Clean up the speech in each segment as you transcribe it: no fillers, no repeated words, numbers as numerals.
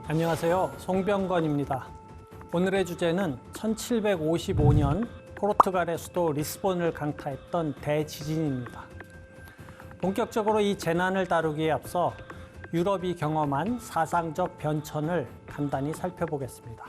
안녕하세요. 송병건입니다. 오늘의 주제는 1755년 포르투갈의 수도 리스본을 강타했던 대지진입니다. 본격적으로 이 재난을 다루기에 앞서 유럽이 경험한 사상적 변천을 간단히 살펴보겠습니다.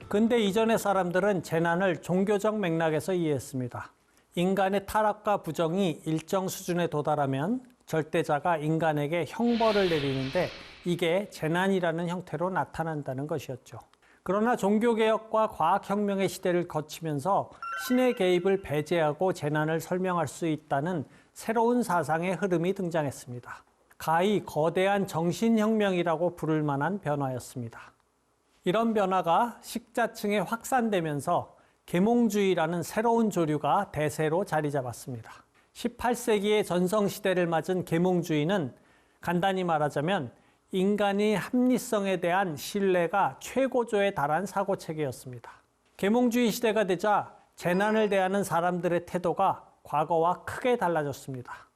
근대 이전의 사람들은 재난을 종교적 맥락에서 이해했습니다. 인간의 타락과 부정이 일정 수준에 도달하면 절대자가 인간에게 형벌을 내리는데 이게 재난이라는 형태로 나타난다는 것이었죠. 그러나 종교개혁과 과학혁명의 시대를 거치면서 신의 개입을 배제하고 재난을 설명할 수 있다는 새로운 사상의 흐름이 등장했습니다. 가히 거대한 정신혁명이라고 부를 만한 변화였습니다. 이런 변화가 식자층에 확산되면서 계몽주의라는 새로운 조류가 대세로 자리 잡았습니다. 18세기의 전성시대를 맞은 계몽주의는 간단히 말하자면 인간의 합리성에 대한 신뢰가 최고조에 달한 사고체계였습니다. 계몽주의 시대가 되자 재난을 대하는 사람들의 태도가 과거와 크게 달라졌습니다.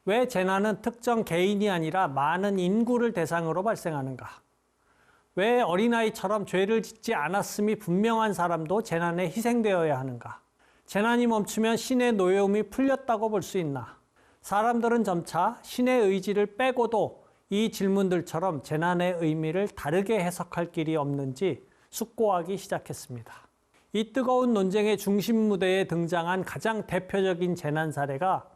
왜 재난은 특정 개인이 아니라 많은 인구를 대상으로 발생하는가? 왜 어린아이처럼 죄를 짓지 않았음이 분명한 사람도 재난에 희생되어야 하는가? 재난이 멈추면 신의 노여움이 풀렸다고 볼 수 있나? 사람들은 점차 신의 의지를 빼고도 이 질문들처럼 재난의 의미를 다르게 해석할 길이 없는지 숙고하기 시작했습니다. 이 뜨거운 논쟁의 중심 무대에 등장한 가장 대표적인 재난 사례가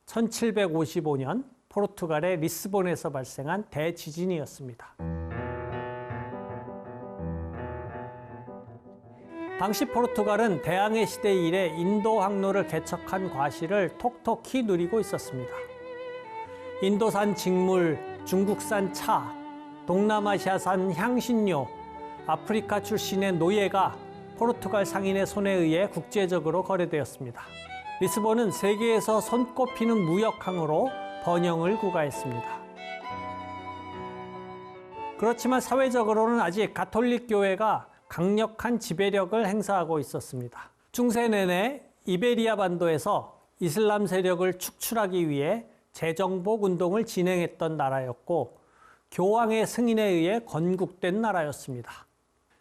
1755년 포르투갈의 리스본에서 발생한 대지진이었습니다. 당시 포르투갈은 대항해 시대 이래 인도 항로를 개척한 과실을 톡톡히 누리고 있었습니다. 인도산 직물, 중국산 차, 동남아시아산 향신료, 아프리카 출신의 노예가 포르투갈 상인의 손에 의해 국제적으로 거래되었습니다. 리스본은 세계에서 손꼽히는 무역항으로 번영을 구가했습니다. 그렇지만 사회적으로는 아직 가톨릭 교회가 강력한 지배력을 행사하고 있었습니다. 중세 내내 이베리아 반도에서 이슬람 세력을 축출하기 위해 재정복 운동을 진행했던 나라였고 교황의 승인에 의해 건국된 나라였습니다.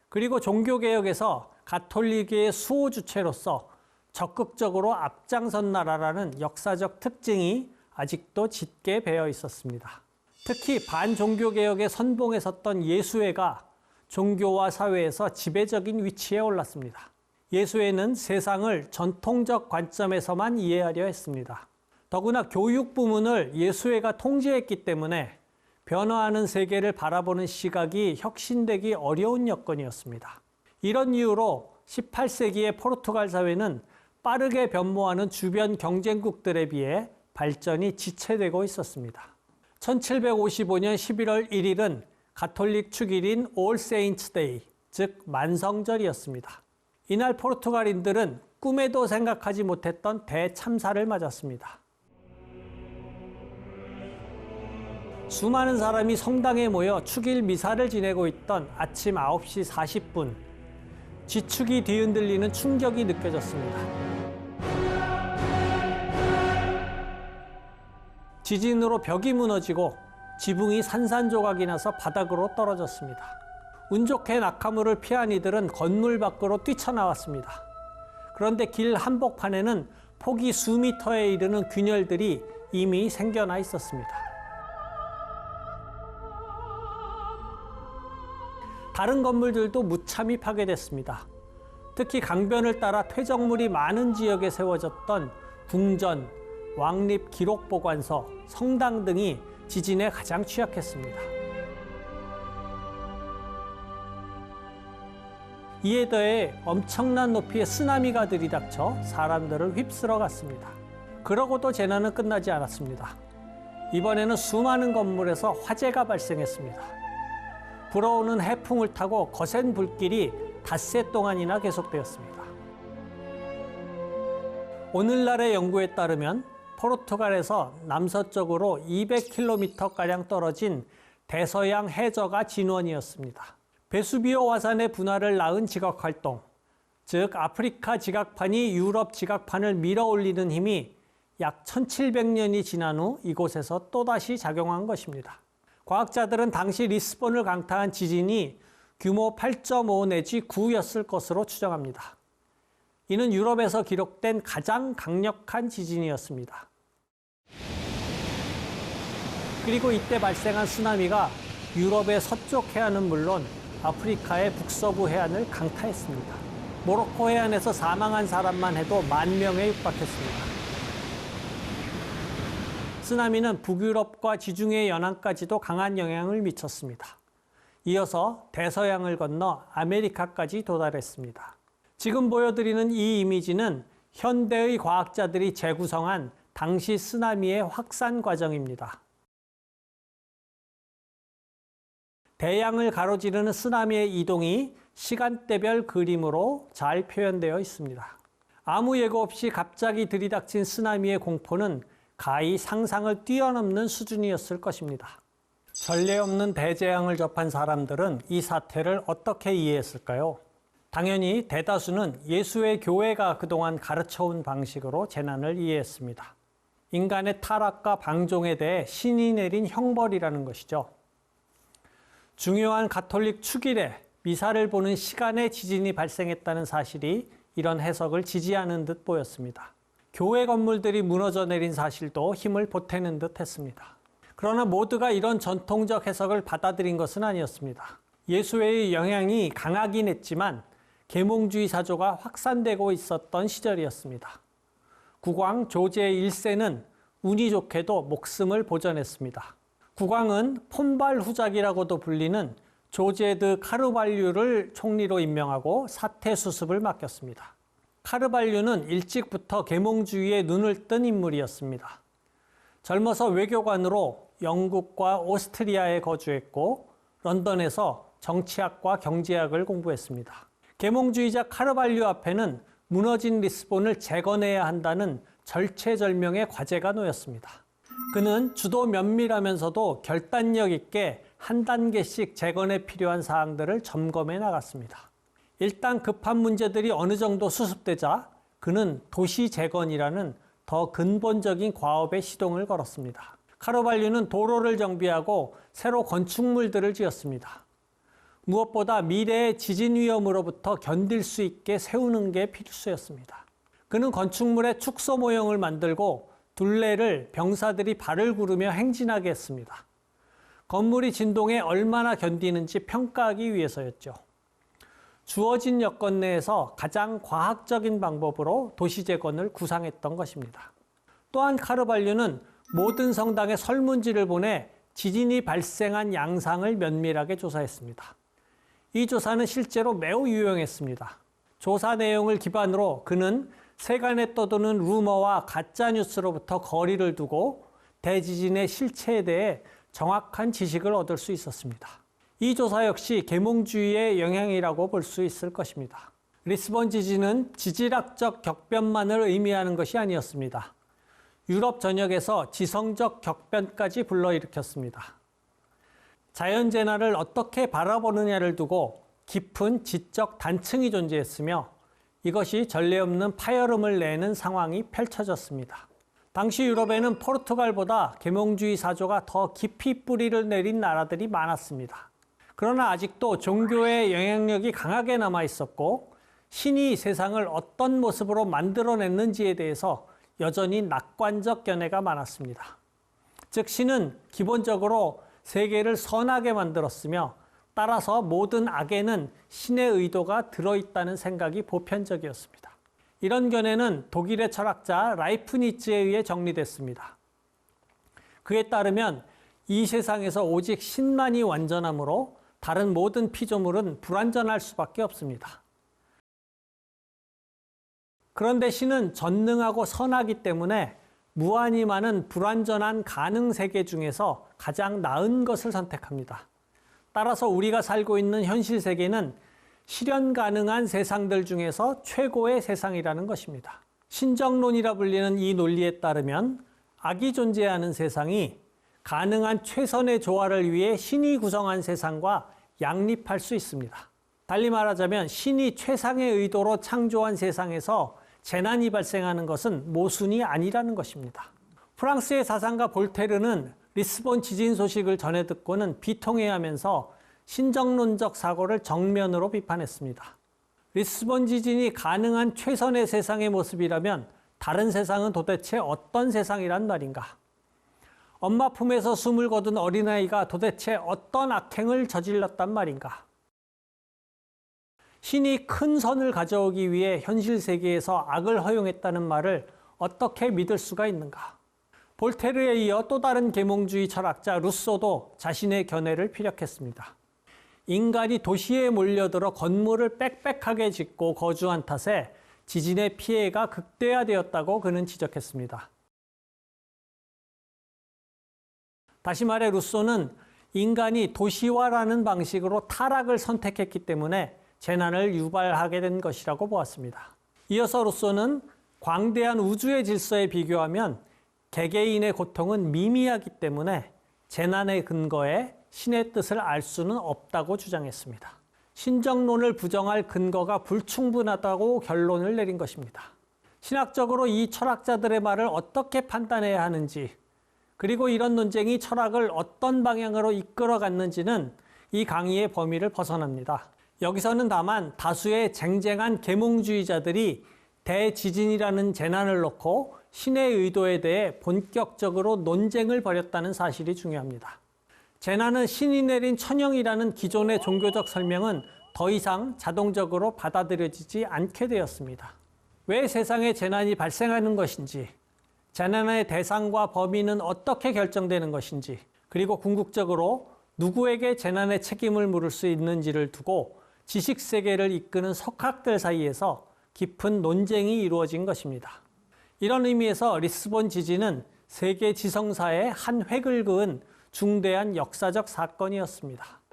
그리고 종교개혁에서 가톨릭의 수호 주체로서 적극적으로 앞장선 나라라는 역사적 특징이 아직도 짙게 배어 있었습니다. 특히 반종교개혁의 선봉에 섰던 예수회가 종교와 사회에서 지배적인 위치에 올랐습니다. 예수회는 세상을 전통적 관점에서만 이해하려 했습니다. 더구나 교육 부문을 예수회가 통제했기 때문에 변화하는 세계를 바라보는 시각이 혁신되기 어려운 여건이었습니다. 이런 이유로 18세기의 포르투갈 사회는 빠르게 변모하는 주변 경쟁국들에 비해 발전이 지체되고 있었습니다. 1755년 11월 1일은 가톨릭 축일인 All Saints Day, 즉 만성절이었습니다. 이날 포르투갈인들은 꿈에도 생각하지 못했던 대참사를 맞았습니다. 수많은 사람이 성당에 모여 축일 미사를 지내고 있던 아침 9시 40분, 지축이 뒤흔들리는 충격이 느껴졌습니다. 지진으로 벽이 무너지고 지붕이 산산조각이 나서 바닥으로 떨어졌습니다. 운 좋게 낙하물을 피한 이들은 건물 밖으로 뛰쳐나왔습니다. 그런데 길 한복판에는 폭이 수미터에 이르는 균열들이 이미 생겨나 있었습니다. 다른 건물들도 무참히 파괴됐습니다. 특히 강변을 따라 퇴적물이 많은 지역에 세워졌던 궁전, 왕립 기록보관소, 성당 등이 지진에 가장 취약했습니다. 이에 더해 엄청난 높이의 쓰나미가 들이닥쳐 사람들을 휩쓸어 갔습니다. 그러고도 재난은 끝나지 않았습니다. 이번에는 수많은 건물에서 화재가 발생했습니다. 불어오는 해풍을 타고 거센 불길이 닷새 동안이나 계속되었습니다. 오늘날의 연구에 따르면 포르투갈에서 남서쪽으로 200km가량 떨어진 대서양 해저가 진원이었습니다. 베수비오 화산의 분화를 낳은 지각활동, 즉 아프리카 지각판이 유럽 지각판을 밀어 올리는 힘이 약 1700년이 지난 후 이곳에서 또다시 작용한 것입니다. 과학자들은 당시 리스본을 강타한 지진이 규모 8.5 내지 9였을 것으로 추정합니다. 이는 유럽에서 기록된 가장 강력한 지진이었습니다. 그리고 이때 발생한 쓰나미가 유럽의 서쪽 해안은 물론 아프리카의 북서부 해안을 강타했습니다. 모로코 해안에서 사망한 사람만 해도 10,000명에 육박했습니다. 쓰나미는 북유럽과 지중해 연안까지도 강한 영향을 미쳤습니다. 이어서 대서양을 건너 아메리카까지 도달했습니다. 지금 보여드리는 이 이미지는 현대의 과학자들이 재구성한 당시 쓰나미의 확산 과정입니다. 대양을 가로지르는 쓰나미의 이동이 시간대별 그림으로 잘 표현되어 있습니다. 아무 예고 없이 갑자기 들이닥친 쓰나미의 공포는 가히 상상을 뛰어넘는 수준이었을 것입니다. 전례 없는 대재앙을 접한 사람들은 이 사태를 어떻게 이해했을까요? 당연히 대다수는 예수의 교회가 그동안 가르쳐온 방식으로 재난을 이해했습니다. 인간의 타락과 방종에 대해 신이 내린 형벌이라는 것이죠. 중요한 가톨릭 축일에 미사를 보는 시간에 지진이 발생했다는 사실이 이런 해석을 지지하는 듯 보였습니다. 교회 건물들이 무너져 내린 사실도 힘을 보태는 듯 했습니다. 그러나 모두가 이런 전통적 해석을 받아들인 것은 아니었습니다. 예수의 영향이 강하긴 했지만 계몽주의 사조가 확산되고 있었던 시절이었습니다. 국왕 조제 1세는 운이 좋게도 목숨을 보전했습니다. 국왕은 폼발 후작이라고도 불리는 조제 드 카르발유를 총리로 임명하고 사태 수습을 맡겼습니다. 카르발유는 일찍부터 계몽주의에 눈을 뜬 인물이었습니다. 젊어서 외교관으로 영국과 오스트리아에 거주했고 런던에서 정치학과 경제학을 공부했습니다. 계몽주의자 카르발유 앞에는 무너진 리스본을 재건해야 한다는 절체절명의 과제가 놓였습니다. 그는 주도 면밀하면서도 결단력 있게 한 단계씩 재건에 필요한 사항들을 점검해 나갔습니다. 일단 급한 문제들이 어느 정도 수습되자 그는 도시 재건이라는 더 근본적인 과업에 시동을 걸었습니다. 카르발유는 도로를 정비하고 새로 건축물들을 지었습니다. 무엇보다 미래의 지진 위험으로부터 견딜 수 있게 세우는 게 필수였습니다. 그는 건축물의 축소 모형을 만들고 둘레를 병사들이 발을 구르며 행진하게 했습니다. 건물이 진동에 얼마나 견디는지 평가하기 위해서였죠. 주어진 여건 내에서 가장 과학적인 방법으로 도시재건을 구상했던 것입니다. 또한 카르발유는 모든 성당에 설문지를 보내 지진이 발생한 양상을 면밀하게 조사했습니다. 이 조사는 실제로 매우 유용했습니다. 조사 내용을 기반으로 그는 세간에 떠도는 루머와 가짜뉴스로부터 거리를 두고 대지진의 실체에 대해 정확한 지식을 얻을 수 있었습니다. 이 조사 역시 계몽주의의 영향이라고 볼 수 있을 것입니다. 리스본 지진은 지질학적 격변만을 의미하는 것이 아니었습니다. 유럽 전역에서 지성적 격변까지 불러일으켰습니다. 자연재난을 어떻게 바라보느냐를 두고 깊은 지적 단층이 존재했으며 이것이 전례 없는 파열음을 내는 상황이 펼쳐졌습니다. 당시 유럽에는 포르투갈보다 계몽주의 사조가 더 깊이 뿌리를 내린 나라들이 많았습니다. 그러나 아직도 종교의 영향력이 강하게 남아 있었고 신이 세상을 어떤 모습으로 만들어냈는지에 대해서 여전히 낙관적 견해가 많았습니다. 즉 신은 기본적으로 세계를 선하게 만들었으며 따라서 모든 악에는 신의 의도가 들어있다는 생각이 보편적이었습니다. 이런 견해는 독일의 철학자 라이프니츠에 의해 정리됐습니다. 그에 따르면 이 세상에서 오직 신만이 완전하므로 다른 모든 피조물은 불완전할 수밖에 없습니다. 그런데 신은 전능하고 선하기 때문에 무한히 많은 불완전한 가능 세계 중에서 가장 나은 것을 선택합니다. 따라서 우리가 살고 있는 현실 세계는 실현 가능한 세상들 중에서 최고의 세상이라는 것입니다. 신정론이라 불리는 이 논리에 따르면 악이 존재하는 세상이 가능한 최선의 조화를 위해 신이 구성한 세상과 양립할 수 있습니다. 달리 말하자면 신이 최상의 의도로 창조한 세상에서 재난이 발생하는 것은 모순이 아니라는 것입니다. 프랑스의 사상가 볼테르는 리스본 지진 소식을 전해 듣고는 비통해하면서 신정론적 사고를 정면으로 비판했습니다. 리스본 지진이 가능한 최선의 세상의 모습이라면 다른 세상은 도대체 어떤 세상이란 말인가? 엄마 품에서 숨을 거둔 어린아이가 도대체 어떤 악행을 저질렀단 말인가? 신이 큰 선을 가져오기 위해 현실 세계에서 악을 허용했다는 말을 어떻게 믿을 수가 있는가? 볼테르에 이어 또 다른 계몽주의 철학자 루소도 자신의 견해를 피력했습니다. 인간이 도시에 몰려들어 건물을 빽빽하게 짓고 거주한 탓에 지진의 피해가 극대화되었다고 그는 지적했습니다. 다시 말해 루소는 인간이 도시화라는 방식으로 타락을 선택했기 때문에 재난을 유발하게 된 것이라고 보았습니다. 이어서 루소는 광대한 우주의 질서에 비교하면 개개인의 고통은 미미하기 때문에 재난의 근거에 신의 뜻을 알 수는 없다고 주장했습니다. 신정론을 부정할 근거가 불충분하다고 결론을 내린 것입니다. 신학적으로 이 철학자들의 말을 어떻게 판단해야 하는지, 그리고 이런 논쟁이 철학을 어떤 방향으로 이끌어갔는지는 이 강의의 범위를 벗어납니다. 여기서는 다만 다수의 쟁쟁한 계몽주의자들이 대지진이라는 재난을 놓고 신의 의도에 대해 본격적으로 논쟁을 벌였다는 사실이 중요합니다. 재난은 신이 내린 천형이라는 기존의 종교적 설명은 더 이상 자동적으로 받아들여지지 않게 되었습니다. 왜 세상에 재난이 발생하는 것인지, 재난의 대상과 범위는 어떻게 결정되는 것인지, 그리고 궁극적으로 누구에게 재난의 책임을 물을 수 있는지를 두고 지식세계를 이끄는 석학들 사이에서 깊은 논쟁이 이루어진 것입니다. 이런 의미에서 리스본 지진은 세계 지성사의 한 획을 그은 중대한 역사적 사건이었습니다.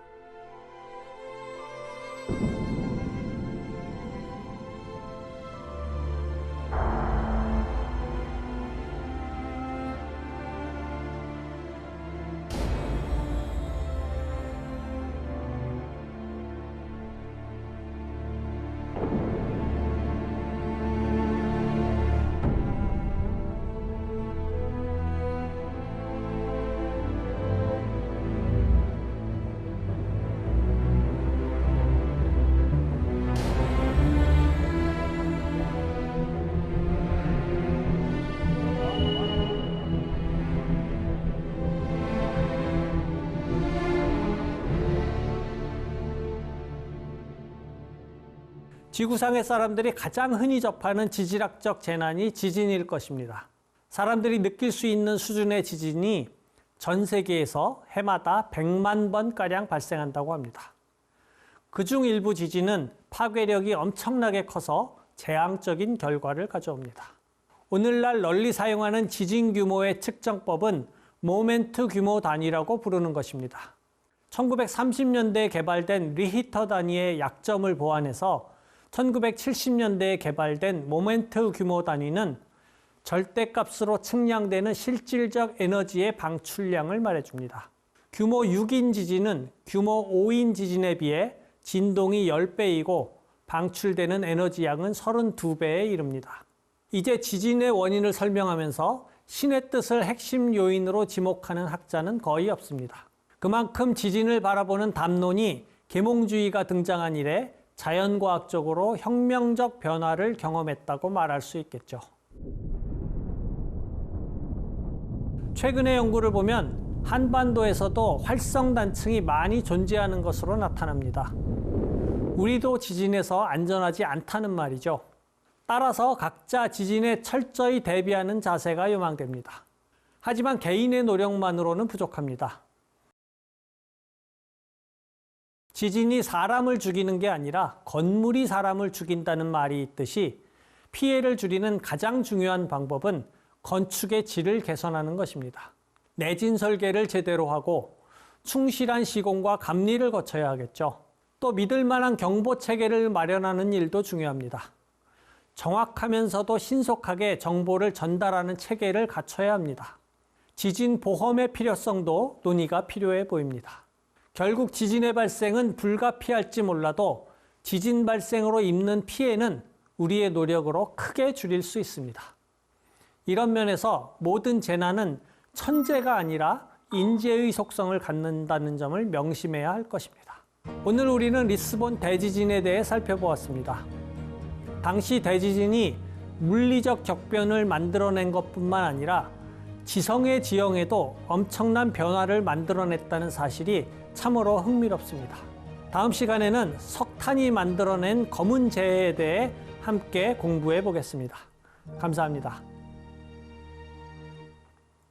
지구상의 사람들이 가장 흔히 접하는 지질학적 재난이 지진일 것입니다. 사람들이 느낄 수 있는 수준의 지진이 전 세계에서 해마다 100만 번가량 발생한다고 합니다. 그중 일부 지진은 파괴력이 엄청나게 커서 재앙적인 결과를 가져옵니다. 오늘날 널리 사용하는 지진 규모의 측정법은 모멘트 규모 단위라고 부르는 것입니다. 1930년대에 개발된 리히터 단위의 약점을 보완해서 1970년대에 개발된 모멘트 규모 단위는 절대값으로 측량되는 실질적 에너지의 방출량을 말해줍니다. 규모 6인 지진은 규모 5인 지진에 비해 진동이 10배이고 방출되는 에너지 양은 32배에 이릅니다. 이제 지진의 원인을 설명하면서 신의 뜻을 핵심 요인으로 지목하는 학자는 거의 없습니다. 그만큼 지진을 바라보는 담론이 계몽주의가 등장한 이래 자연과학적으로 혁명적 변화를 경험했다고 말할 수 있겠죠. 최근의 연구를 보면 한반도에서도 활성단층이 많이 존재하는 것으로 나타납니다. 우리도 지진에서 안전하지 않다는 말이죠. 따라서 각자 지진에 철저히 대비하는 자세가 요망됩니다. 하지만 개인의 노력만으로는 부족합니다. 지진이 사람을 죽이는 게 아니라 건물이 사람을 죽인다는 말이 있듯이 피해를 줄이는 가장 중요한 방법은 건축의 질을 개선하는 것입니다. 내진 설계를 제대로 하고 충실한 시공과 감리를 거쳐야 하겠죠. 또 믿을 만한 경보 체계를 마련하는 일도 중요합니다. 정확하면서도 신속하게 정보를 전달하는 체계를 갖춰야 합니다. 지진 보험의 필요성도 논의가 필요해 보입니다. 결국 지진의 발생은 불가피할지 몰라도 지진 발생으로 입는 피해는 우리의 노력으로 크게 줄일 수 있습니다. 이런 면에서 모든 재난은 천재가 아니라 인재의 속성을 갖는다는 점을 명심해야 할 것입니다. 오늘 우리는 리스본 대지진에 대해 살펴보았습니다. 당시 대지진이 물리적 격변을 만들어낸 것뿐만 아니라 지성의 지형에도 엄청난 변화를 만들어냈다는 사실이 참으로 흥미롭습니다. 다음 시간에는 석탄이 만들어낸 검은 재해에 대해 함께 공부해 보겠습니다. 감사합니다.